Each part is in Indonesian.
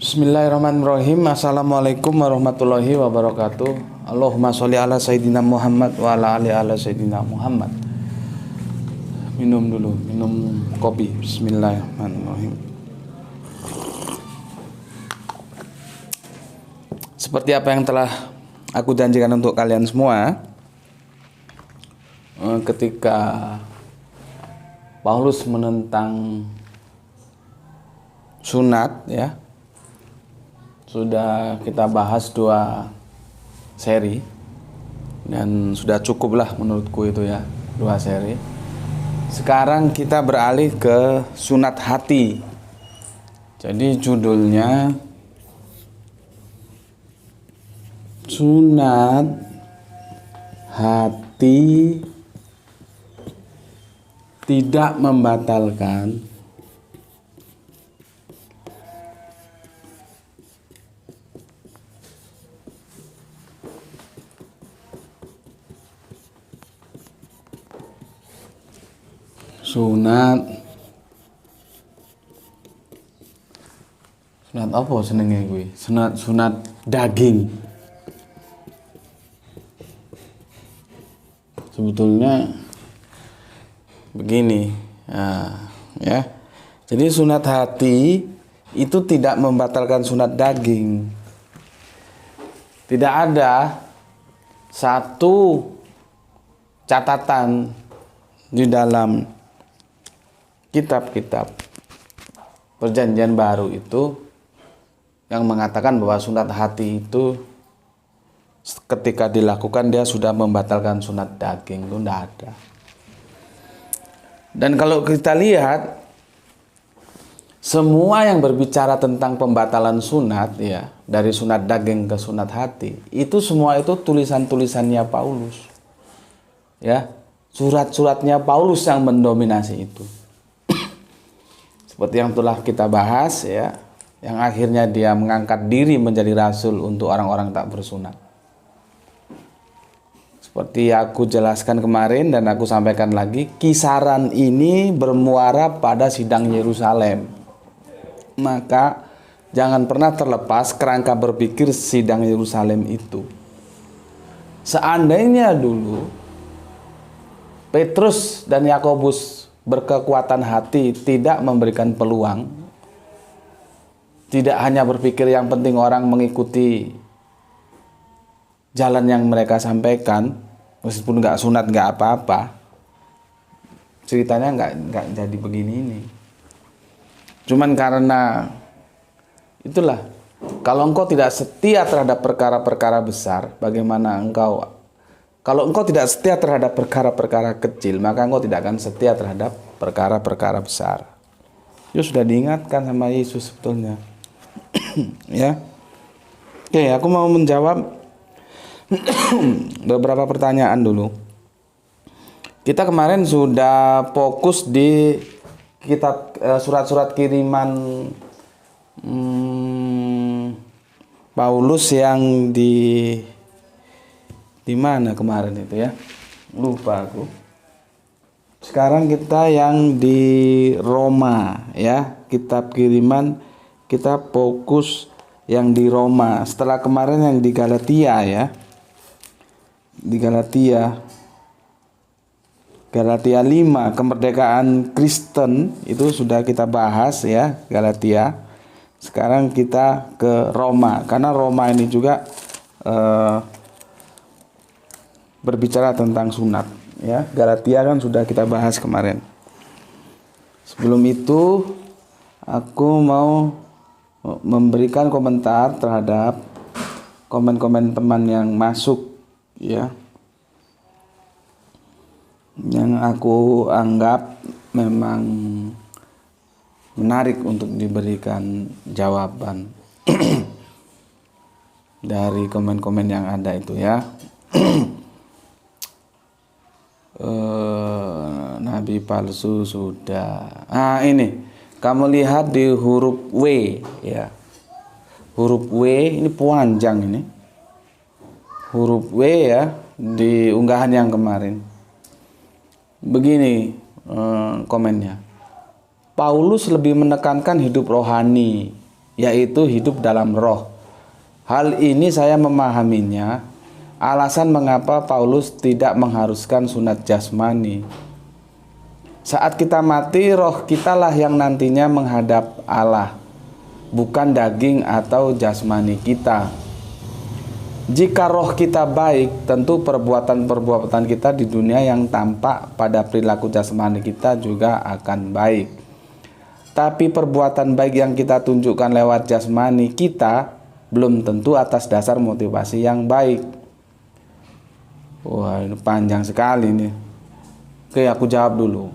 Bismillahirrahmanirrahim. Assalamualaikum warahmatullahi wabarakatuh. Allahumma sholli ala sayyidina Muhammad wa ala sayyidina Muhammad. Minum dulu, minum kopi. Bismillahirrahmanirrahim. Seperti apa yang telah aku janjikan untuk kalian semua, ketika Paulus menentang sunat, ya, sudah kita bahas 2 seri dan sudah cukup lah menurutku itu, ya, 2 seri. Sekarang kita beralih ke sunat hati. Jadi judulnya sunat hati tidak membatalkan sunat apa senengnya gue? Sunat daging. Sebetulnya begini, ya. Jadi sunat hati itu tidak membatalkan sunat daging. Tidak ada satu catatan di dalam kitab-kitab Perjanjian Baru itu yang mengatakan bahwa sunat hati itu ketika dilakukan dia sudah membatalkan sunat daging. Itu tidak ada. Dan kalau kita lihat semua yang berbicara tentang pembatalan sunat, ya, dari sunat daging ke sunat hati, itu semua itu tulisan-tulisannya Paulus, ya, surat-suratnya Paulus yang mendominasi itu. Seperti yang telah kita bahas, ya, yang akhirnya dia mengangkat diri menjadi rasul untuk orang-orang tak bersunat. Seperti aku jelaskan kemarin dan aku sampaikan lagi, kisaran ini bermuara pada sidang Yerusalem. Maka jangan pernah terlepas kerangka berpikir sidang Yerusalem itu. Seandainya dulu Petrus dan Yakobus berkekuatan hati, tidak memberikan peluang, tidak hanya berpikir yang penting orang mengikuti jalan yang mereka sampaikan, meskipun nggak sunat nggak apa-apa, ceritanya nggak jadi begini ini. Cuman karena itulah, kalau engkau tidak setia terhadap perkara-perkara besar, bagaimana engkau? Kalau engkau tidak setia terhadap perkara-perkara kecil, maka engkau tidak akan setia terhadap perkara-perkara besar. Itu sudah diingatkan sama Yesus sebetulnya. Ya. Oke, aku mau menjawab beberapa pertanyaan dulu. Kita kemarin sudah fokus di kitab surat-surat kiriman Paulus yang di mana kemarin itu, ya, lupa aku. Sekarang kita yang di Roma, ya, kitab kiriman kita fokus yang di Roma. Setelah kemarin yang di Galatia, ya, di Galatia 5, kemerdekaan Kristen itu sudah kita bahas, ya, Galatia. Sekarang kita ke Roma, karena Roma ini juga berbicara tentang sunat, ya. Galatia kan sudah kita bahas kemarin. Sebelum itu aku mau memberikan komentar terhadap komen-komen teman yang masuk, ya, yang aku anggap memang menarik untuk diberikan jawaban dari komen-komen yang ada itu, ya. Nabi palsu sudah. Ini kamu lihat di huruf W, ya. Huruf W ini panjang ini. Huruf W, ya, di unggahan yang kemarin. Begini komennya. Paulus lebih menekankan hidup rohani yaitu hidup dalam roh. Hal ini saya memahaminya alasan mengapa Paulus tidak mengharuskan sunat jasmani. Saat kita mati, roh kitalah yang nantinya menghadap Allah, bukan daging atau jasmani kita. Jika roh kita baik, tentu perbuatan-perbuatan kita di dunia yang tampak pada perilaku jasmani kita juga akan baik. Tapi perbuatan baik yang kita tunjukkan lewat jasmani kita belum tentu atas dasar motivasi yang baik. Wah, ini panjang sekali nih. Oke, aku jawab dulu.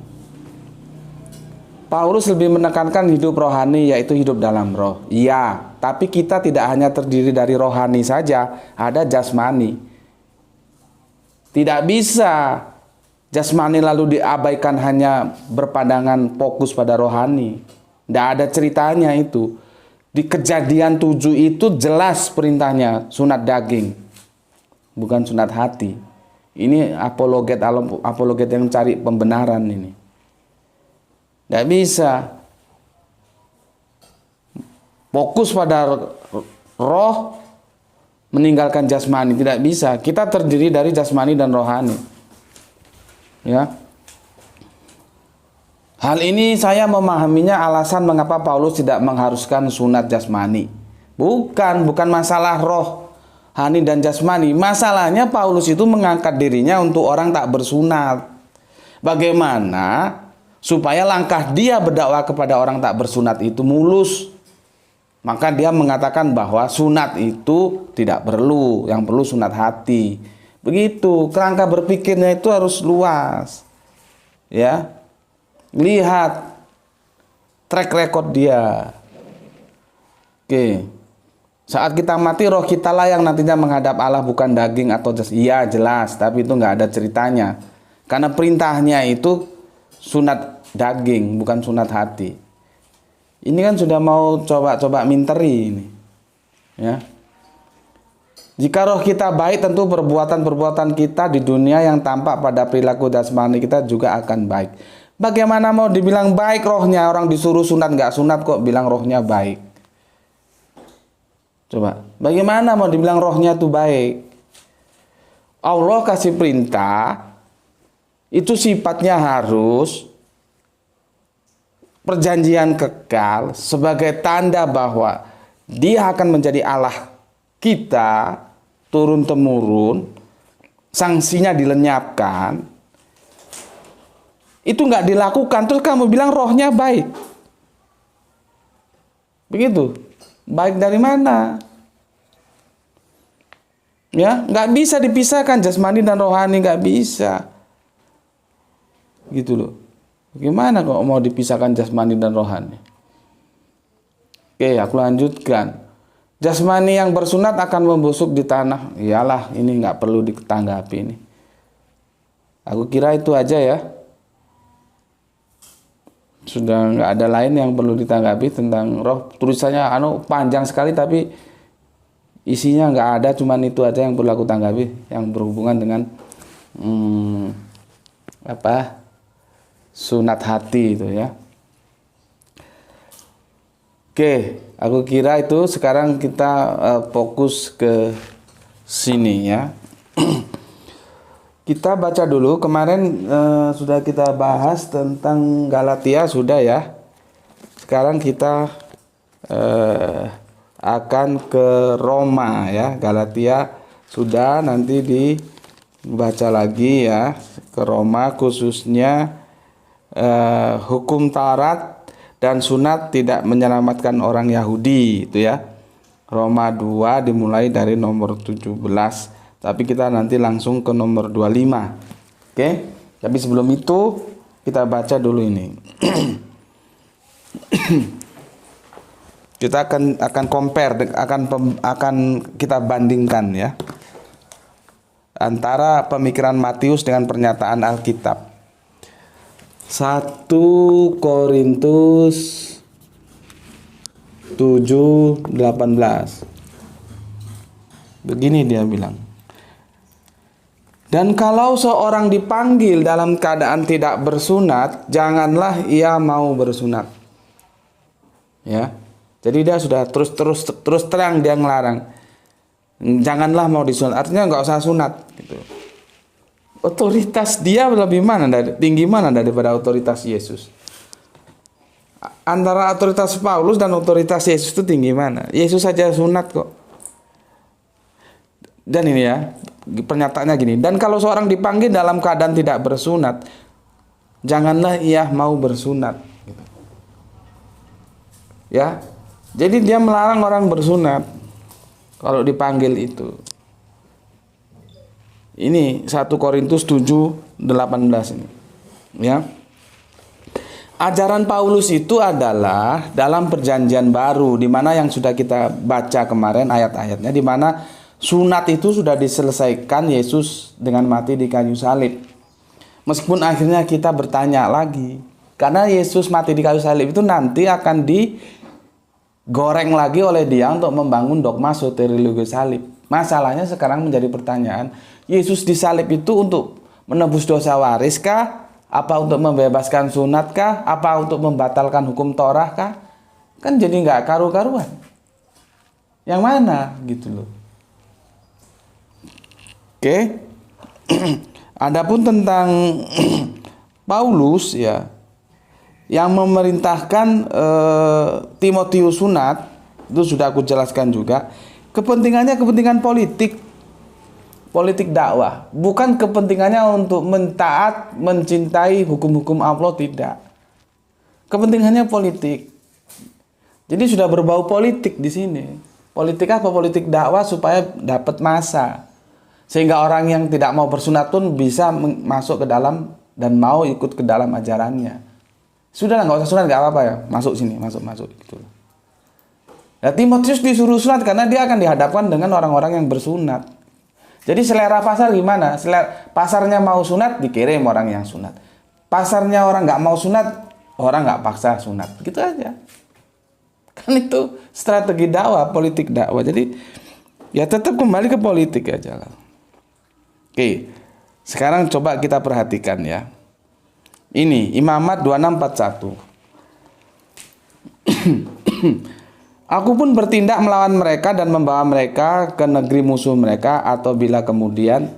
Paulus lebih menekankan hidup rohani, yaitu hidup dalam roh. Iya, tapi kita tidak hanya terdiri dari rohani saja, ada jasmani. Tidak bisa jasmani lalu diabaikan hanya berpandangan fokus pada rohani. Tidak ada ceritanya itu. Di Kejadian 7 itu jelas perintahnya sunat daging, bukan sunat hati. Ini apologet yang cari pembenaran ini. Tidak bisa fokus pada roh meninggalkan jasmani, tidak bisa. Kita terdiri dari jasmani dan rohani. Ya. Hal ini saya memahaminya alasan mengapa Paulus tidak mengharuskan sunat jasmani. Bukan masalah rohani dan jasmani. Masalahnya Paulus itu mengangkat dirinya untuk orang tak bersunat. Bagaimana supaya langkah dia berdakwah kepada orang tak bersunat itu mulus? Maka dia mengatakan bahwa sunat itu tidak perlu, yang perlu sunat hati. Begitu, kerangka berpikirnya itu harus luas. Ya. Lihat track record dia. Oke. Saat kita mati, roh kita lah yang nantinya menghadap Allah, bukan daging atau iya jelas, tapi itu nggak ada ceritanya. Karena perintahnya itu sunat daging, bukan sunat hati. Ini kan sudah mau coba-coba minteri ini. Ya. Jika roh kita baik, tentu perbuatan-perbuatan kita di dunia yang tampak pada perilaku jasmani kita juga akan baik. Bagaimana mau dibilang baik rohnya? Orang disuruh sunat nggak sunat kok bilang rohnya baik. Coba, bagaimana mau dibilang rohnya tuh baik? Allah kasih perintah, itu sifatnya harus perjanjian kekal sebagai tanda bahwa dia akan menjadi Allah kita turun-temurun, sanksinya dilenyapkan. Itu nggak dilakukan, terus kamu bilang rohnya baik. Begitu. Baik dari mana? Ya, nggak bisa dipisahkan jasmani dan rohani, nggak bisa. Gitu loh. Gimana kok mau dipisahkan jasmani dan rohani? Oke, aku lanjutkan. Jasmani yang bersunat akan membusuk di tanah. Iyalah, ini nggak perlu ditanggapi ini. Aku kira itu aja ya. Sudah nggak ada lain yang perlu ditanggapi tentang roh. Tulisannya panjang sekali tapi isinya nggak ada, cuman itu aja yang perlu aku tanggapi yang berhubungan dengan sunat hati itu ya. Oke, aku kira itu sekarang kita fokus ke sini ya. Kita baca dulu, kemarin sudah kita bahas tentang Galatia sudah ya. Sekarang kita akan ke Roma ya. Galatia sudah, nanti dibaca lagi ya. Ke Roma khususnya hukum Taurat dan sunat tidak menyelamatkan orang Yahudi itu ya. Roma 2 dimulai dari nomor 17. Tapi kita nanti langsung ke nomor 25. Oke? Tapi sebelum itu kita baca dulu ini. Kita akan compare, akan kita bandingkan ya. Antara pemikiran Matius dengan pernyataan Alkitab. 1 Korintus 7:18. Begini dia bilang. Dan kalau seorang dipanggil dalam keadaan tidak bersunat, janganlah ia mau bersunat. Ya. Jadi dia sudah terus terang dia ngelarang. Janganlah mau disunat. Artinya nggak usah sunat gitu. Otoritas dia tinggi mana daripada otoritas Yesus? Antara otoritas Paulus dan otoritas Yesus itu tinggi mana? Yesus saja sunat kok. Dan ini ya, pernyataannya gini. Dan kalau seorang dipanggil dalam keadaan tidak bersunat, janganlah ia mau bersunat. Ya, jadi dia melarang orang bersunat kalau dipanggil itu. Ini 1 Korintus 7:18 ini. Ya. Ajaran Paulus itu adalah dalam perjanjian baru, di mana yang sudah kita baca kemarin ayat-ayatnya, di mana sunat itu sudah diselesaikan Yesus dengan mati di kayu salib. Meskipun akhirnya kita bertanya lagi, karena Yesus mati di kayu salib itu nanti akan digoreng lagi oleh dia untuk membangun dogma soteriologi salib. Masalahnya sekarang menjadi pertanyaan, Yesus disalib itu untuk menebus dosa waris kah? Apa untuk membebaskan sunat kah? Apa untuk membatalkan hukum Torah kah? Kan jadi nggak karu-karuan. Yang mana gitu loh. Oke. Adapun tentang Paulus ya, yang memerintahkan Timotius sunat, itu sudah aku jelaskan juga. Kepentingannya kepentingan politik dakwah, bukan kepentingannya untuk mentaat, mencintai hukum-hukum Allah, tidak. Kepentingannya politik. Jadi sudah berbau politik di sini. Politik apa? Politik dakwah supaya dapat massa. Sehingga orang yang tidak mau bersunat pun bisa masuk ke dalam dan mau ikut ke dalam ajarannya. Sudahlah, nggak usah sunat, nggak apa-apa ya. Masuk sini, masuk gitu. Nah, Timotius disuruh sunat karena dia akan dihadapkan dengan orang-orang yang bersunat. Jadi selera pasar gimana? Pasarnya mau sunat, dikirim orang yang sunat. Pasarnya orang nggak mau sunat, orang nggak paksa sunat. Gitu aja. Kan itu strategi dakwah, politik dakwah. Jadi ya tetap kembali ke politik aja lah. Oke, sekarang coba kita perhatikan ya. Ini Imamat 26:41. Aku pun bertindak melawan mereka dan membawa mereka ke negeri musuh mereka, atau bila kemudian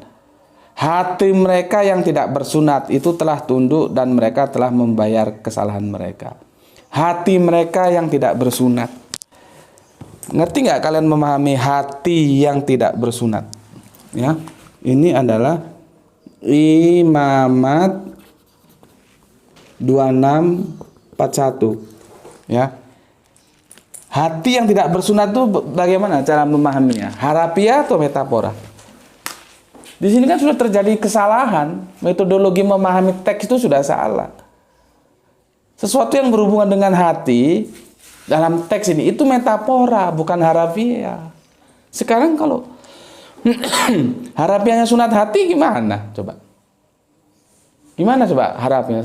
hati mereka yang tidak bersunat itu telah tunduk dan mereka telah membayar kesalahan mereka. Hati mereka yang tidak bersunat. Ngerti nggak kalian memahami hati yang tidak bersunat? Ya, ini adalah Imamat 26:41. Ya. Hati yang tidak bersunat itu bagaimana cara memahaminya? Harafiah atau metafora? Di sini kan sudah terjadi kesalahan. Metodologi memahami teks itu sudah salah. Sesuatu yang berhubungan dengan hati dalam teks ini itu metafora, bukan harafiah. Sekarang kalau harafiahnya sunat hati gimana? Coba. Gimana coba harafiahnya?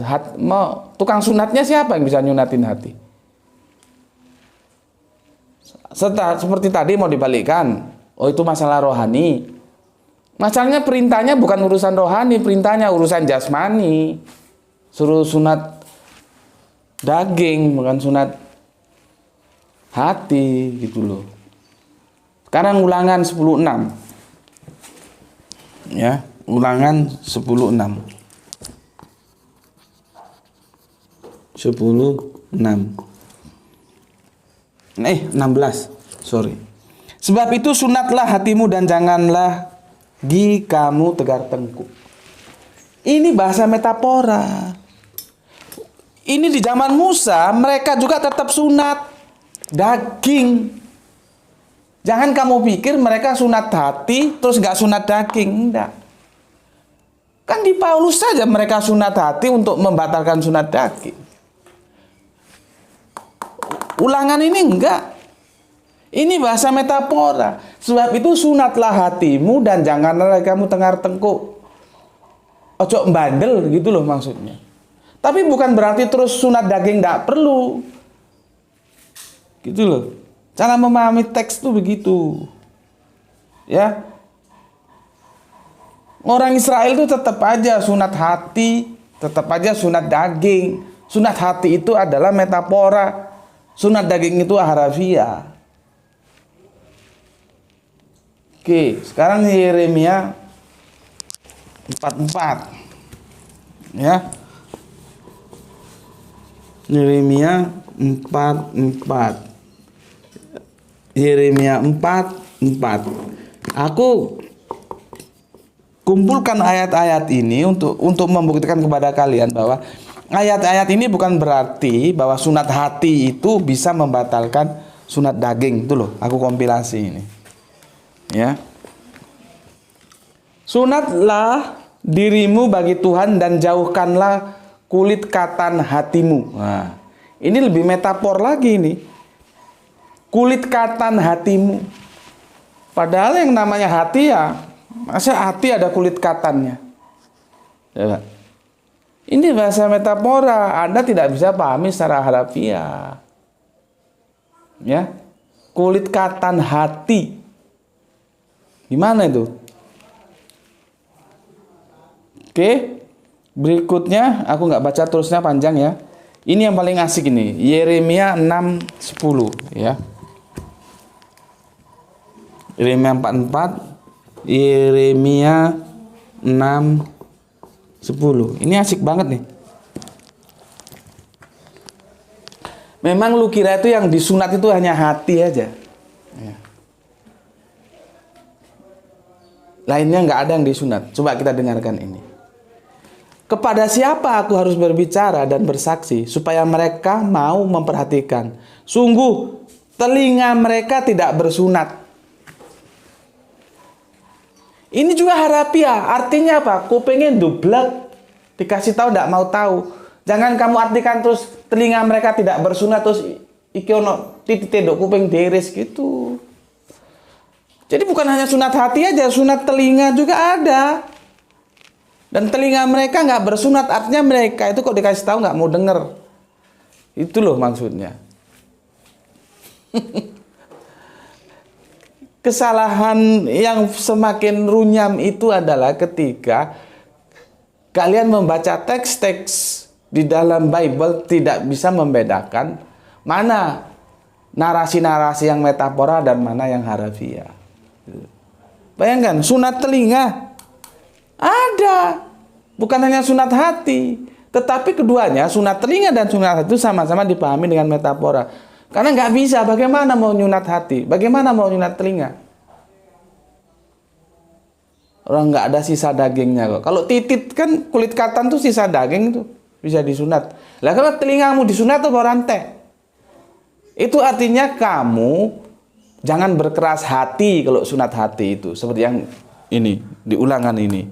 Tukang sunatnya siapa yang bisa nyunatin hati? Seperti tadi mau dibalikkan. Oh, itu masalah rohani. Masalahnya perintahnya bukan urusan rohani, perintahnya urusan jasmani. Suruh sunat daging, bukan sunat hati gitu loh. Sekarang Ulangan 10:6. Ya, Ulangan 10:6. 10:6. 16. Sorry. Sebab itu sunatlah hatimu dan janganlah kamu tegar tengkuk. Ini bahasa metafora. Ini di zaman Musa mereka juga tetap sunat daging. Jangan kamu pikir mereka sunat hati terus nggak sunat daging, enggak. Kan di Paulus saja mereka sunat hati untuk membatalkan sunat daging. Ulangan ini enggak. Ini bahasa metafora. Sebab itu sunatlah hatimu dan janganlah kamu tengar tengkuk. Ojo bandel gitu loh maksudnya. Tapi bukan berarti terus sunat daging enggak perlu. Gitu loh. Cara memahami teks itu begitu. Ya. Orang Israel itu tetap aja sunat hati, tetap aja sunat daging. Sunat hati itu adalah metafora. Sunat daging itu harafiah. Oke, sekarang Yeremia 44. Ya. Yeremia 44. Yeremia 44. Aku kumpulkan ayat-ayat ini untuk membuktikan kepada kalian bahwa ayat-ayat ini bukan berarti bahwa sunat hati itu bisa membatalkan sunat daging. Itu loh, aku kompilasi ini. Ya. Sunatlah dirimu bagi Tuhan dan jauhkanlah kulit katan hatimu. Nah, ini lebih metafor lagi nih. Kulit katan hatimu. Padahal yang namanya hati ya, masa hati ada kulit katannya? Ya, ini bahasa metafora, Anda tidak bisa pahami secara harafiah. Ya, kulit katan hati. Gimana itu? Oke, berikutnya aku nggak baca terusnya panjang ya. Ini yang paling asik ini, Yeremia 6:10 ya. Yeremia 44, Yeremia 6:10. Ini asik banget nih. Memang lu kira itu yang disunat itu hanya hati aja. Ya. Lainnya nggak ada yang disunat. Coba kita dengarkan ini. Kepada siapa aku harus berbicara dan bersaksi supaya mereka mau memperhatikan? Sungguh telinga mereka tidak bersunat. Ini juga harafiah. Artinya apa? Kupingnya dublek, dikasih tahu tidak mau tahu. Jangan kamu artikan terus telinga mereka tidak bersunat terus iki ono titik dok kuping deres gitu. Jadi bukan hanya sunat hati aja, sunat telinga juga ada. Dan telinga mereka nggak bersunat, artinya mereka itu kok dikasih tahu nggak mau denger. Itu loh maksudnya. Kesalahan yang semakin runyam itu adalah ketika kalian membaca teks-teks di dalam Bible tidak bisa membedakan mana narasi-narasi yang metafora dan mana yang harafiah. Bayangkan, sunat telinga ada, bukan hanya sunat hati, tetapi keduanya, sunat telinga dan sunat hati itu sama-sama dipahami dengan metafora. Karena nggak bisa, bagaimana mau nyunat hati? Bagaimana mau nyunat telinga? Orang nggak ada sisa dagingnya kok. Kalau titit kan kulit katan tuh sisa daging tuh bisa disunat. Lah kalau telingamu disunat tuh rantai. Itu artinya kamu jangan berkeras hati kalau sunat hati itu. Seperti yang ini, di ulangan ini.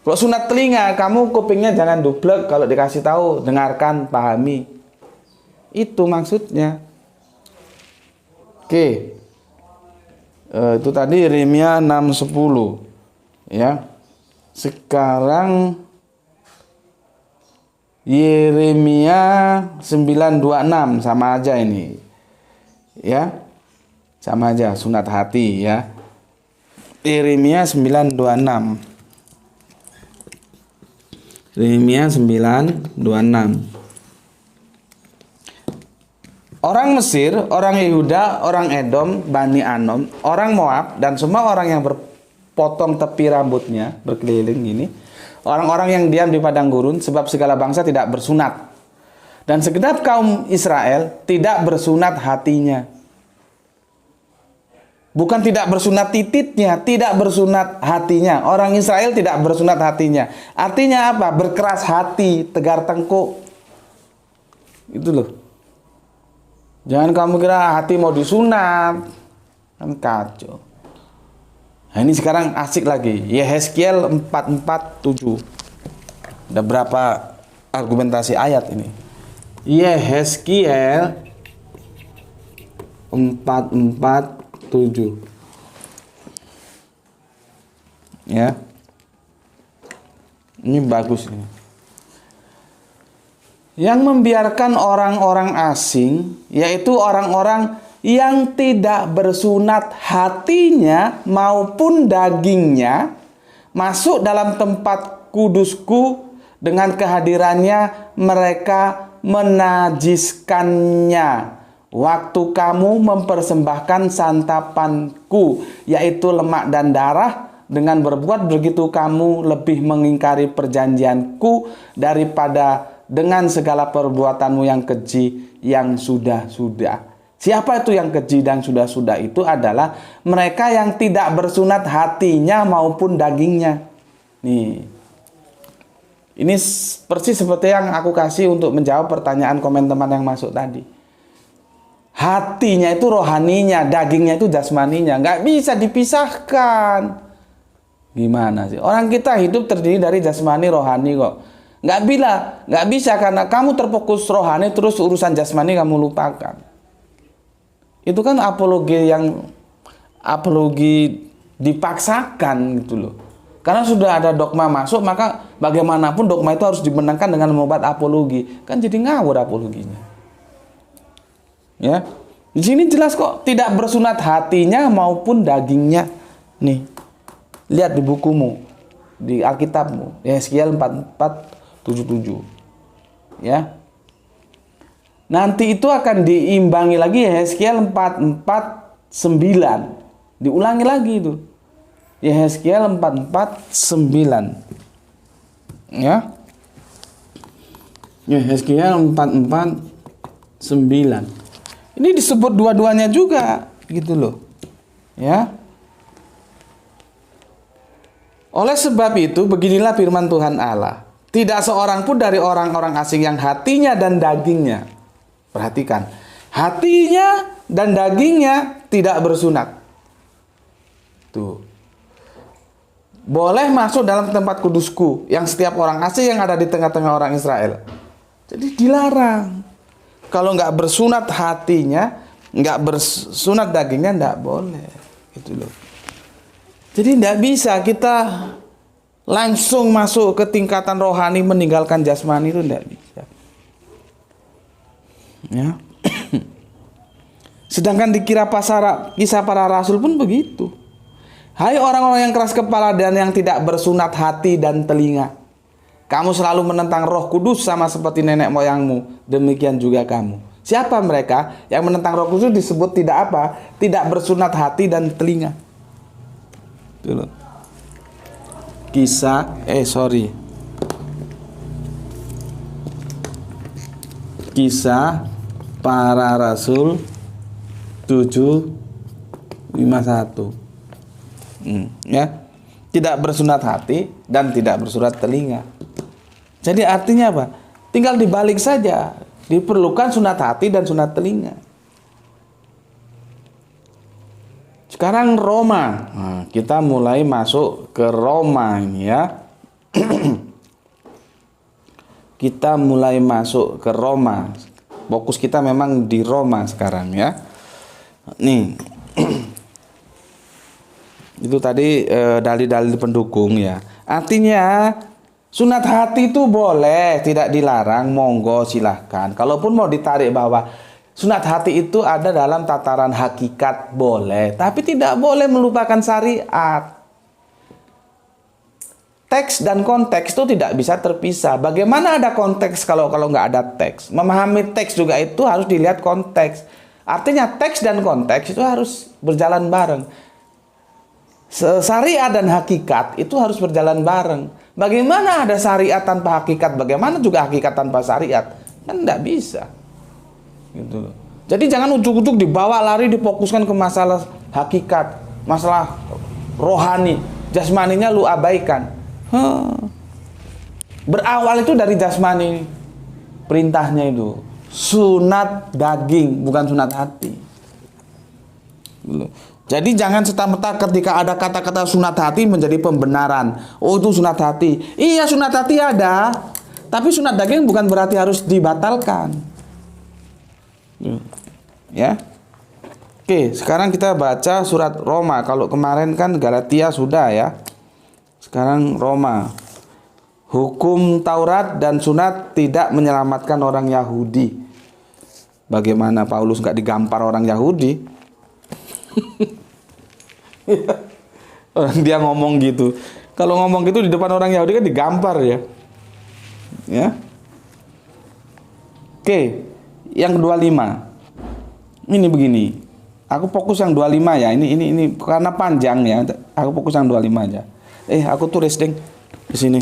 Kalau sunat telinga, kamu kupingnya jangan dublek kalau dikasih tahu, dengarkan, pahami. Itu maksudnya. Oke. Itu tadi Yeremia 6:10. Ya. Sekarang Yeremia 9:26 sama aja ini. Ya. Sama aja sunat hati ya. Yeremia 9:26. Yeremia 9:26. Orang Mesir, orang Yehuda, orang Edom, Bani Anom, orang Moab, dan semua orang yang berpotong tepi rambutnya, berkeliling ini, orang-orang yang diam di padang gurun, sebab segala bangsa tidak bersunat. Dan segenap kaum Israel tidak bersunat hatinya. Bukan tidak bersunat tititnya, tidak bersunat hatinya. Orang Israel tidak bersunat hatinya. Artinya apa? Berkeras hati, tegar tengkuk. Itu loh. Jangan kamu kira hati mau disunat, kan kacau. Nah ini sekarang asik lagi, Yehezkiel 44:7. Ada berapa argumentasi ayat ini? Yehezkiel 44:7. Ya. Ini bagus ini. Yang membiarkan orang-orang asing, yaitu orang-orang yang tidak bersunat hatinya maupun dagingnya, masuk dalam tempat kudusku dengan kehadirannya mereka menajiskannya waktu kamu mempersembahkan santapanku, yaitu lemak dan darah. Dengan berbuat begitu kamu lebih mengingkari perjanjianku daripada dengan segala perbuatanmu yang keji yang sudah-sudah. Siapa itu yang keji dan sudah-sudah? Itu adalah mereka yang tidak bersunat hatinya maupun dagingnya. Nih, ini persis seperti yang aku kasih untuk menjawab pertanyaan komen teman yang masuk tadi. Hatinya itu rohaninya, dagingnya itu jasmaninya, nggak bisa dipisahkan. Gimana sih? Orang kita hidup terdiri dari jasmani, rohani kok. Nggak bisa karena kamu terfokus rohani terus urusan jasmani kamu lupakan. Itu kan apologi dipaksakan gitu loh. Karena sudah ada dogma masuk, maka bagaimanapun dogma itu harus dimenangkan dengan membuat apologi. Kan jadi ngawur apologinya. Ya. Di sini jelas kok tidak bersunat hatinya maupun dagingnya. Nih. Lihat di bukumu, di Alkitabmu, Yehezkiel 44:77. Ya. Nanti itu akan diimbangi lagi Yehezkiel 44:9. Diulangi lagi itu. Yehezkiel 44:9. Ya. Yehezkiel 44:9. Ini disebut dua-duanya juga, gitu loh. Ya. Oleh sebab itu, beginilah firman Tuhan Allah. Tidak seorang pun dari orang-orang asing yang hatinya dan dagingnya. Perhatikan. Hatinya dan dagingnya tidak bersunat. Tuh. Boleh masuk dalam tempat kudusku. Yang setiap orang asing yang ada di tengah-tengah orang Israel. Jadi dilarang. Kalau nggak bersunat hatinya, nggak bersunat dagingnya, nggak boleh. Gitu loh. Jadi tidak bisa kita langsung masuk ke tingkatan rohani meninggalkan jasmani, itu tidak bisa. Ya. Sedangkan di kisah para rasul pun begitu. Hai orang-orang yang keras kepala dan yang tidak bersunat hati dan telinga. Kamu selalu menentang Roh Kudus sama seperti nenek moyangmu. Demikian juga kamu. Siapa mereka yang menentang Roh Kudus disebut tidak apa? Tidak bersunat hati dan telinga. Kisah para Rasul 7:51. Ya. Tidak bersunat hati dan tidak bersunat telinga. Jadi artinya apa? Tinggal dibalik saja. Diperlukan sunat hati dan sunat telinga. Sekarang Roma. Nah, kita mulai masuk ke Roma ini ya. Kita mulai masuk ke Roma. Fokus kita memang di Roma sekarang ya. Nih. Itu tadi dalil-dalil pendukung ya. Artinya sunat hati itu boleh, tidak dilarang, monggo silahkan. Kalaupun mau ditarik bahwa sunat hati itu ada dalam tataran hakikat boleh, tapi tidak boleh melupakan syariat. Teks dan konteks itu tidak bisa terpisah. Bagaimana ada konteks kalau nggak ada teks? Memahami teks juga itu harus dilihat konteks. Artinya teks dan konteks itu harus berjalan bareng. Syariat dan hakikat itu harus berjalan bareng. Bagaimana ada syariat tanpa hakikat? Bagaimana juga hakikat tanpa syariat? Kan tidak bisa. Gitu. Jadi jangan ujuk-ujuk dibawa lari difokuskan ke masalah hakikat, masalah rohani, jasmaninya lu abaikan. Berawal itu dari jasmani, perintahnya itu sunat daging bukan sunat hati. Jadi jangan serta-merta ketika ada kata-kata sunat hati menjadi pembenaran. Oh itu sunat hati. Iya sunat hati ada, tapi sunat daging bukan berarti harus dibatalkan. Ya. Oke, sekarang kita baca surat Roma. Kalau kemarin kan Galatia sudah ya. Sekarang Roma. Hukum Taurat dan sunat tidak menyelamatkan orang Yahudi. Bagaimana Paulus nggak digampar orang Yahudi? Orang dia ngomong gitu. Kalau ngomong gitu di depan orang Yahudi kan digampar ya. Ya. Oke, yang 25. Ini begini. Aku fokus yang 25 ya. Ini karena panjang ya. Aku fokus yang 25 aja. Aku tulis ding di sini.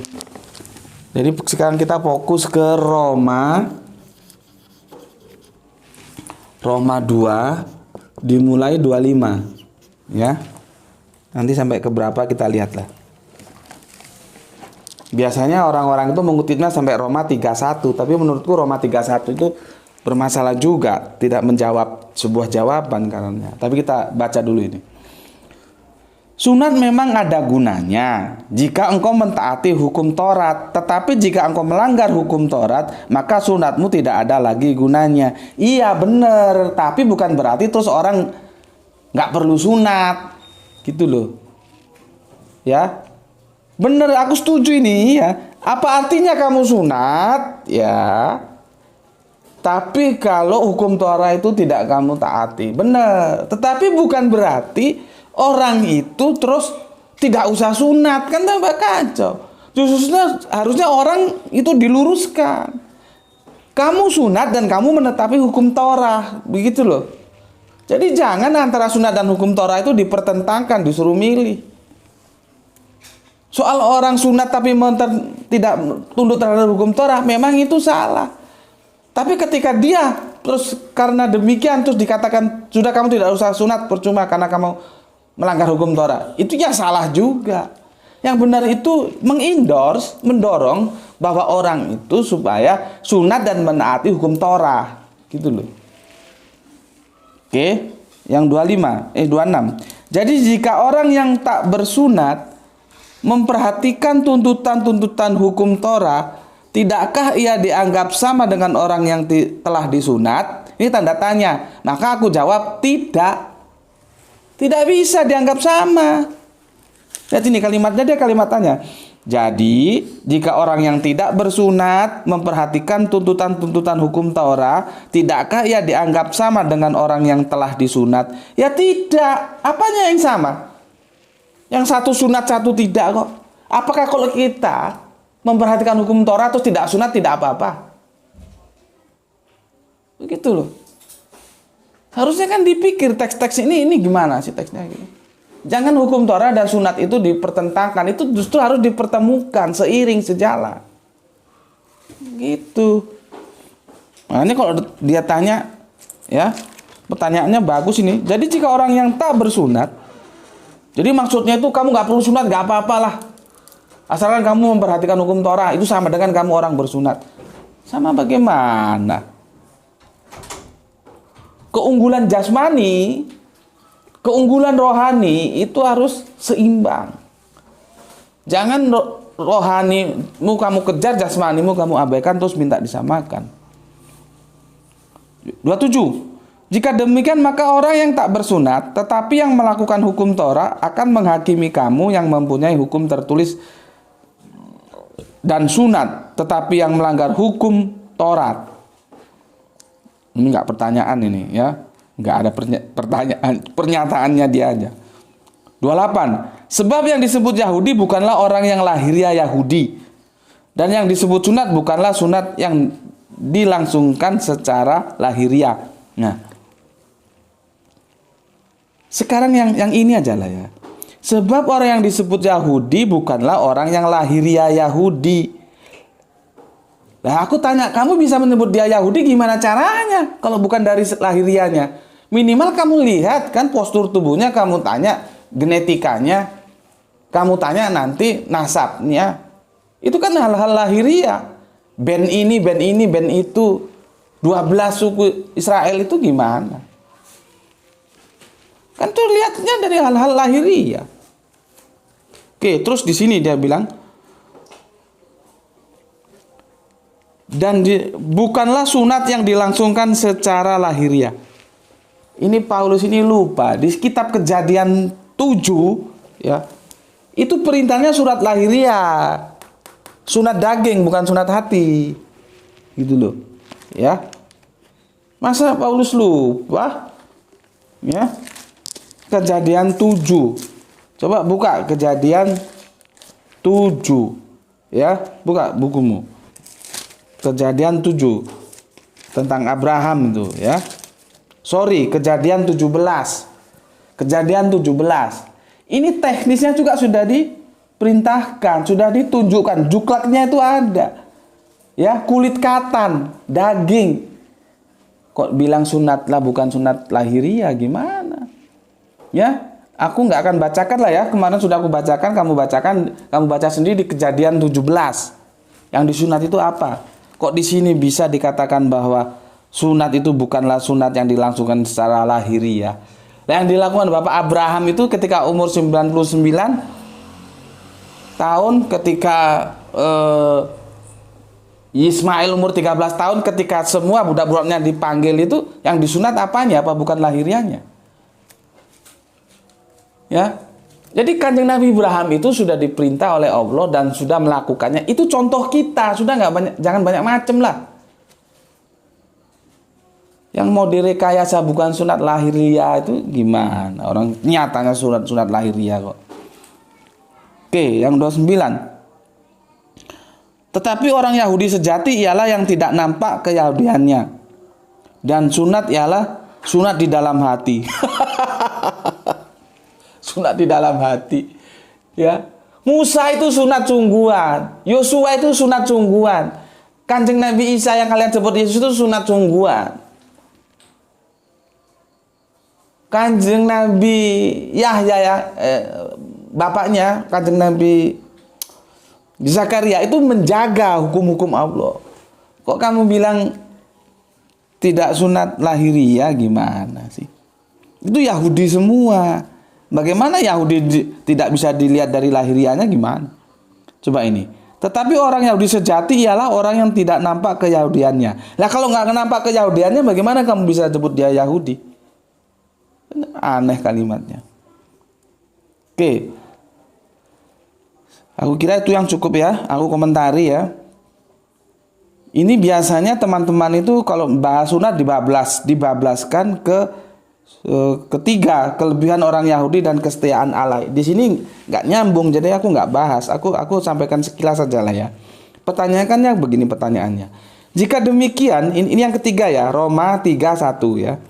Jadi sekarang kita fokus ke Roma 2 dimulai 25 ya. Nanti sampai ke berapa kita lihatlah. Biasanya orang-orang itu mengutipnya sampai Roma 31, tapi menurutku Roma 31 itu bermasalah juga, tidak menjawab sebuah jawaban karena. Tapi kita baca dulu ini. Sunat memang ada gunanya jika engkau mentaati hukum Taurat, tetapi jika engkau melanggar hukum Taurat, maka sunatmu tidak ada lagi gunanya. Iya benar, tapi bukan berarti terus orang nggak perlu sunat, gitu loh. Ya, benar, aku setuju ini ya. Apa artinya kamu sunat? Ya, tapi kalau hukum Taurat itu tidak kamu taati, benar. Tetapi bukan berarti orang itu terus tidak usah sunat, kan tambah kacau. Justru harusnya orang itu diluruskan. Kamu sunat dan kamu menetapi hukum Taurat, begitu loh. Jadi jangan antara sunat dan hukum Taurat itu dipertentangkan, disuruh milih. Soal orang sunat tapi tidak tunduk terhadap hukum Taurat, memang itu salah. Tapi ketika dia terus karena demikian terus dikatakan sudah kamu tidak usah sunat, percuma karena kamu melanggar hukum Taurat, itu ya salah juga. Yang benar itu mendorong bahwa orang itu supaya sunat dan menaati hukum Taurat, gitu loh. Oke, yang 26. Jadi jika orang yang tak bersunat memperhatikan tuntutan-tuntutan hukum Taurat, tidakkah ia dianggap sama dengan orang yang telah disunat? Ini tanda tanya. Maka aku jawab tidak. Tidak bisa dianggap sama. Lihat ini kalimatnya, dia kalimat tanya. Jadi, jika orang yang tidak bersunat memperhatikan tuntutan-tuntutan hukum Taurat, tidakkah ia dianggap sama dengan orang yang telah disunat? Ya tidak. Apanya yang sama? Yang satu sunat, satu tidak kok. Apakah kalau kita memperhatikan hukum Taurat terus tidak sunat tidak apa-apa? Begitu loh. Harusnya kan dipikir teks-teks ini gimana sih teksnya gitu. Jangan hukum Taurat dan sunat itu dipertentangkan, itu justru harus dipertemukan seiring sejalan. Gitu. Nah, ini kalau dia tanya ya, pertanyaannya bagus ini. Jadi jika orang yang tak bersunat, jadi maksudnya itu kamu nggak perlu sunat, nggak apa-apalah. Asalkan kamu memperhatikan hukum Taurat, itu sama dengan kamu orang bersunat. Sama bagaimana? Keunggulan jasmani, keunggulan rohani itu harus seimbang. Jangan rohanimu kamu kejar, jasmanimu kamu abaikan terus minta disamakan. 27. Jika demikian maka orang yang tak bersunat tetapi yang melakukan hukum Taurat akan menghakimi kamu yang mempunyai hukum tertulis dan sunat tetapi yang melanggar hukum Taurat. Ini enggak pertanyaan ini ya. Enggak ada pertanyaan, pernyataannya dia aja. 28. Sebab yang disebut Yahudi bukanlah orang yang lahiriah Yahudi. Dan yang disebut sunat bukanlah sunat yang dilangsungkan secara lahiriah. Nah, sekarang yang ini aja lah ya. Sebab orang yang disebut Yahudi bukanlah orang yang lahiriah Yahudi. Nah, aku tanya, kamu bisa menyebut dia Yahudi gimana caranya? Kalau bukan dari lahiriahnya. Minimal kamu lihat kan postur tubuhnya, kamu tanya genetikanya, kamu tanya nanti nasabnya. Itu kan hal-hal lahiriah. Band ini, band itu. 12 suku Israel itu gimana? Kan tuh lihatnya dari hal-hal lahiriah. Oke, terus di sini dia bilang, dan bukanlah sunat yang dilangsungkan secara lahiriah. Ini Paulus ini lupa di kitab Kejadian 7 ya. Itu perintahnya surat lahiriah. Sunat daging bukan sunat hati. Gitu loh. Ya. Masa Paulus lupa? Ya. Kejadian 7. Coba buka Kejadian 7. Ya, buka bukumu. Kejadian 7 tentang Abraham itu ya. Sorry, Kejadian 17. Kejadian 17. Ini teknisnya juga sudah diperintahkan, sudah ditunjukkan, juklaknya itu ada. Ya, kulit katan, daging. Kok bilang sunat lah bukan sunat lahiriah, gimana? Ya, aku nggak akan bacakan lah ya. Kemarin sudah aku bacakan, kamu baca sendiri di Kejadian 17. Yang disunat itu apa? Kok di sini bisa dikatakan bahwa sunat itu bukanlah sunat yang dilangsungkan secara lahiriah. Yang dilakukan Bapak Abraham itu ketika umur 99 tahun, ketika Ismail umur 13 tahun, ketika semua budak-budaknya dipanggil itu, yang disunat apanya? Apa bukan lahiriahnya? Ya. Jadi Kanjeng Nabi Ibrahim itu sudah diperintah oleh Allah dan sudah melakukannya. Itu contoh kita, sudah nggak banyak, jangan banyak macam lah. Yang mau direkayasa bukan sunat lahiriah itu gimana? Orang nyatanya sunat lahiriah kok. Oke, yang 29. Tetapi orang Yahudi sejati ialah yang tidak nampak keyahudiannya. Dan sunat ialah sunat di dalam hati. Sunat di dalam hati. Ya. Musa itu sunat sungguhan. Yosua itu sunat sungguhan. Kanjeng Nabi Isa yang kalian sebut Yesus itu sunat sungguhan. Kanjeng Nabi Yahya ya, bapaknya Kanjeng Nabi Zakaria itu menjaga hukum-hukum Allah. Kok kamu bilang tidak sunat lahiriah, gimana sih? Itu Yahudi semua. Bagaimana Yahudi tidak bisa dilihat dari lahiriahnya, gimana? Coba ini. Tetapi orang Yahudi sejati ialah orang yang tidak nampak keyahudiannya. Nah kalau nggak nampak keyahudiannya, bagaimana kamu bisa sebut dia Yahudi? Aneh kalimatnya. Oke. Aku kira itu yang cukup ya. Aku komentari ya. Ini biasanya teman-teman itu kalau bahas sunat dibablaskan ke ketiga, kelebihan orang Yahudi dan kesetiaan Allah. Di sini nggak nyambung, jadi aku nggak bahas. Aku sampaikan sekilas saja lah ya. Pertanyaannya begini pertanyaannya. Jika demikian, ini yang ketiga ya, Roma 3:1 ya.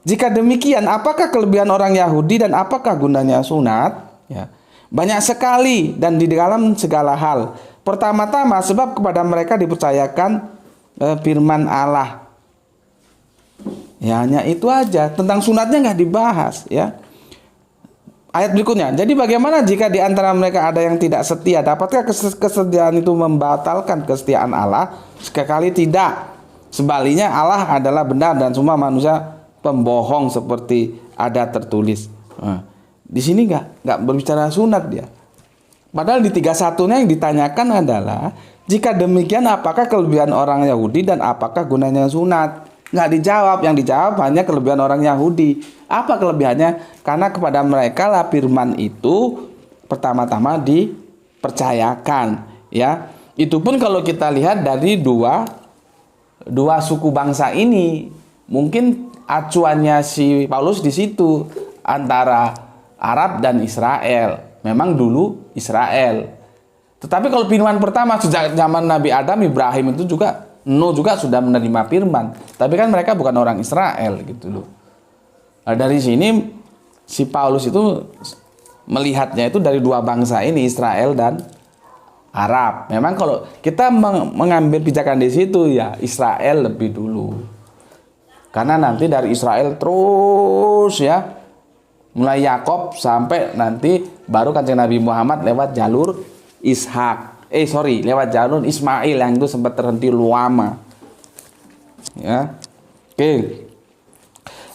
Jika demikian, apakah kelebihan orang Yahudi dan apakah gunanya sunat? Ya. Banyak sekali dan di dalam segala hal. Pertama-tama sebab kepada mereka dipercayakan firman Allah. Ya hanya itu aja. Tentang sunatnya nggak dibahas ya. Ayat berikutnya. Jadi bagaimana jika di antara mereka ada yang tidak setia? Dapatkah kesetiaan itu membatalkan kesetiaan Allah? Sekali tidak. Sebaliknya Allah adalah benar dan semua manusia pembohong seperti ada tertulis. Nah, di sini nggak berbicara sunat dia. Padahal di 31-nya yang ditanyakan adalah jika demikian apakah kelebihan orang Yahudi dan apakah gunanya sunat? Nggak dijawab. Yang dijawab hanya kelebihan orang Yahudi. Apa kelebihannya? Karena kepada mereka lah firman itu pertama-tama dipercayakan. Ya, itu pun kalau kita lihat dari dua suku bangsa ini, mungkin acuannya si Paulus di situ antara Arab dan Israel. Memang dulu Israel. Tetapi kalau firman pertama sejak zaman Nabi Adam, Ibrahim itu juga Nuh juga sudah menerima firman. Tapi kan mereka bukan orang Israel gitu loh. Nah, dari sini si Paulus itu melihatnya itu dari dua bangsa ini, Israel dan Arab. Memang kalau kita mengambil pijakan di situ ya Israel lebih dulu. Karena nanti dari Israel terus ya, mulai Yakob sampai nanti baru Kanjeng Nabi Muhammad lewat jalur lewat jalur Ismail yang itu sempat terhenti lama. Ya. Oke.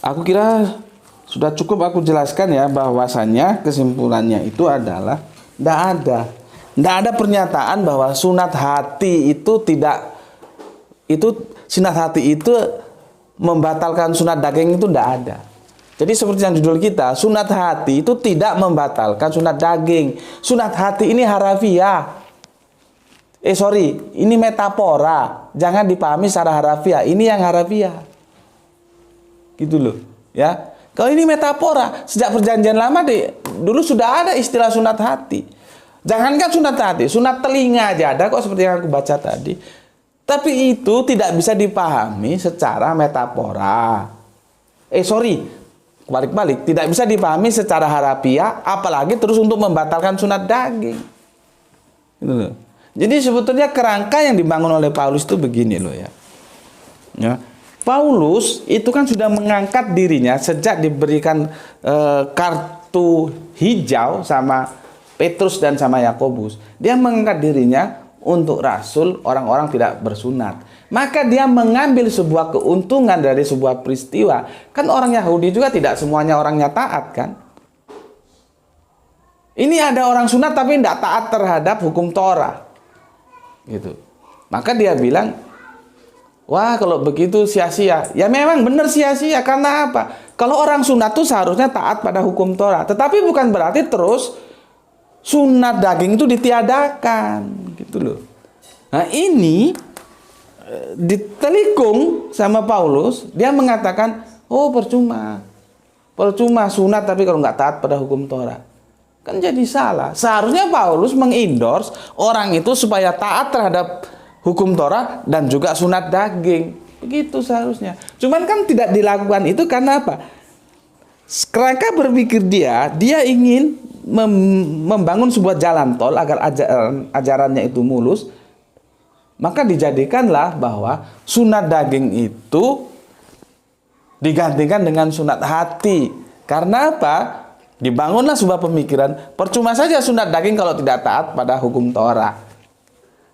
Aku kira sudah cukup aku jelaskan ya, bahwasannya kesimpulannya itu adalah tidak ada pernyataan bahwa sunat hati itu sunat hati itu membatalkan sunat daging, itu tidak ada. Jadi seperti yang judul kita, sunat hati itu tidak membatalkan sunat daging. Sunat hati ini harafiah. Ini metafora. Jangan dipahami secara harafiah. Ini yang harafiah. Gitu loh, ya. Kalau ini metafora, sejak perjanjian lama dulu sudah ada istilah sunat hati. Jangankan sunat hati, sunat telinga aja ada kok, seperti yang aku baca tadi. Tapi itu tidak bisa dipahami secara metafora. Balik-balik, tidak bisa dipahami secara harafiah, apalagi terus untuk membatalkan sunat daging. Gitu loh. Jadi sebetulnya kerangka yang dibangun oleh Paulus itu begini loh ya. Paulus itu kan sudah mengangkat dirinya sejak diberikan kartu hijau sama Petrus dan sama Yakobus. Dia mengangkat dirinya untuk rasul orang-orang tidak bersunat. Maka dia mengambil sebuah keuntungan dari sebuah peristiwa. Kan orang Yahudi juga tidak semuanya orangnya taat kan. Ini ada orang sunat tapi tidak taat terhadap hukum Torah. Gitu. Maka dia bilang, wah kalau begitu sia-sia. Ya memang benar sia-sia, karena apa? Kalau orang sunat itu seharusnya taat pada hukum Torah. Tetapi bukan berarti terus sunat daging itu ditiadakan. Gitu loh. Nah ini ditelikung sama Paulus, dia mengatakan, oh percuma sunat tapi kalau nggak taat pada hukum Torah. Kan jadi salah. Seharusnya Paulus mengendorse orang itu supaya taat terhadap hukum Torah dan juga sunat daging. Begitu seharusnya. Cuman kan tidak dilakukan itu karena apa? Kerangka berpikir dia ingin membangun sebuah jalan tol agar ajarannya itu mulus. Maka dijadikanlah bahwa sunat daging itu digantikan dengan sunat hati. Karena apa? Dibangunlah sebuah pemikiran, percuma saja sunat daging kalau tidak taat pada hukum Torah.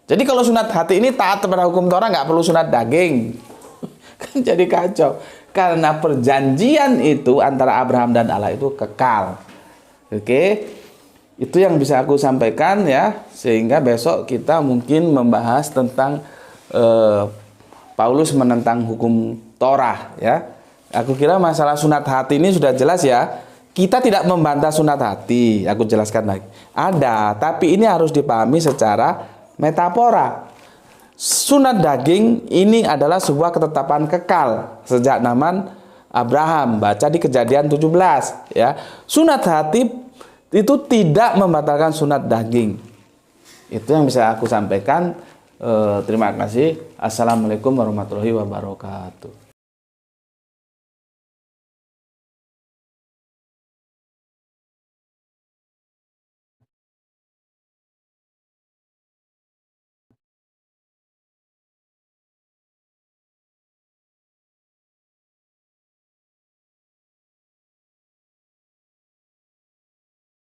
Jadi kalau sunat hati ini taat pada hukum Torah, nggak perlu sunat daging. Kan jadi kacau. Karena perjanjian itu antara Abraham dan Allah itu kekal. Oke, itu yang bisa aku sampaikan ya. Sehingga besok kita mungkin membahas tentang Paulus menentang hukum Torah ya. Aku kira masalah sunat hati ini sudah jelas ya. Kita tidak membantah sunat hati, aku jelaskan lagi. Ada, tapi ini harus dipahami secara metafora. Sunat daging ini adalah sebuah ketetapan kekal sejak zaman Abraham. Baca di Kejadian 17 ya. Sunat hati itu tidak membatalkan sunat daging. Itu yang bisa aku sampaikan. Terima kasih. Assalamualaikum warahmatullahi wabarakatuh.